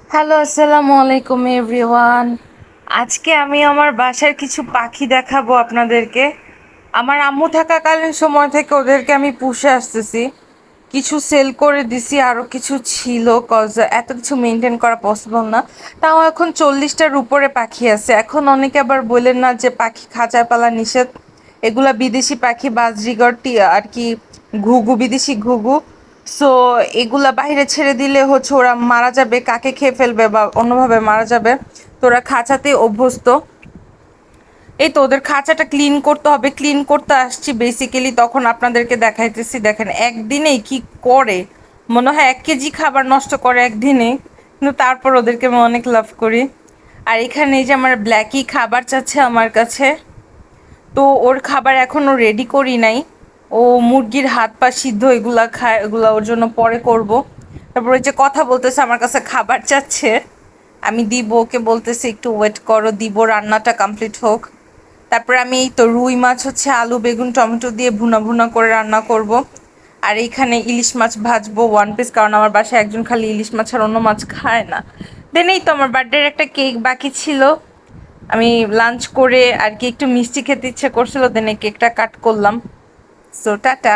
Hello, আসসালামু আলাইকুম everyone. আজকে আমি আমার বাসার কিছু পাখি দেখাবো আপনাদেরকে। আমার আম্মু থাকাকালীন সময় থেকে ওদেরকে আমি পুষে আসতেছি। কিছু সেল করে দিছি, আরও কিছু ছিল, কজ এত কিছু মেনটেন করা পসিবল না। তাও এখন 40টার উপরে পাখি আছে। এখন অনেকে আবার বললেন না যে পাখি খাঁচায় পালা নিষেধ, এগুলা বিদেশি পাখি, বাজরিগর আর কি, ঘুঘু, বিদেশি ঘুঘু। সো এগুলা বাইরে ছেড়ে দিলে হচ্ছে ওরা মারা যাবে, কাকে খেয়ে ফেলবে বা অন্যভাবে মারা যাবে। তো ওরা খাঁচাতে অভ্যস্ত। এই তো ওদের খাঁচাটা ক্লিন করতে হবে, ক্লিন করতে আসছি বেসিক্যালি, তখন আপনাদেরকে দেখাইতেছি। দেখেন একদিনেই কি করে, মনে হয় 1 কেজি খাবার নষ্ট করে একদিনে, কিন্তু তারপর ওদেরকে আমি অনেক লাভ করি। আর এখানে এই যে আমার ব্ল্যাকি খাবার চাচ্ছে আমার কাছে, তো ওর খাবার এখনো রেডি করি নাই। ও মুরগির হাত পা সিদ্ধ এগুলা খায়, এগুলা ওর জন্য পরে করব। তারপর ওই যে কথা বলতেছে, আমার কাছে খাবার চাচ্ছে, আমি দিব, ওকে বলতেছি একটু ওয়েট করো, দিব, রান্নাটা কমপ্লিট হোক। তারপরে আমি এই তো রুই মাছ হচ্ছে আলু বেগুন টমেটো দিয়ে ভুনা ভুনা করে রান্না করব। আর এইখানে ইলিশ মাছ ভাজবো 1 পিস, কারণ আমার বাসায় একজন খালি ইলিশ মাছ আর অন্য মাছ খায় না। দেন এই তো আমার বার্থডের একটা কেক বাকি ছিল, আমি লাঞ্চ করে আর কি একটু মিষ্টি খেতে ইচ্ছে করছিল, দেন এই কেকটা কাট করলাম। So tata.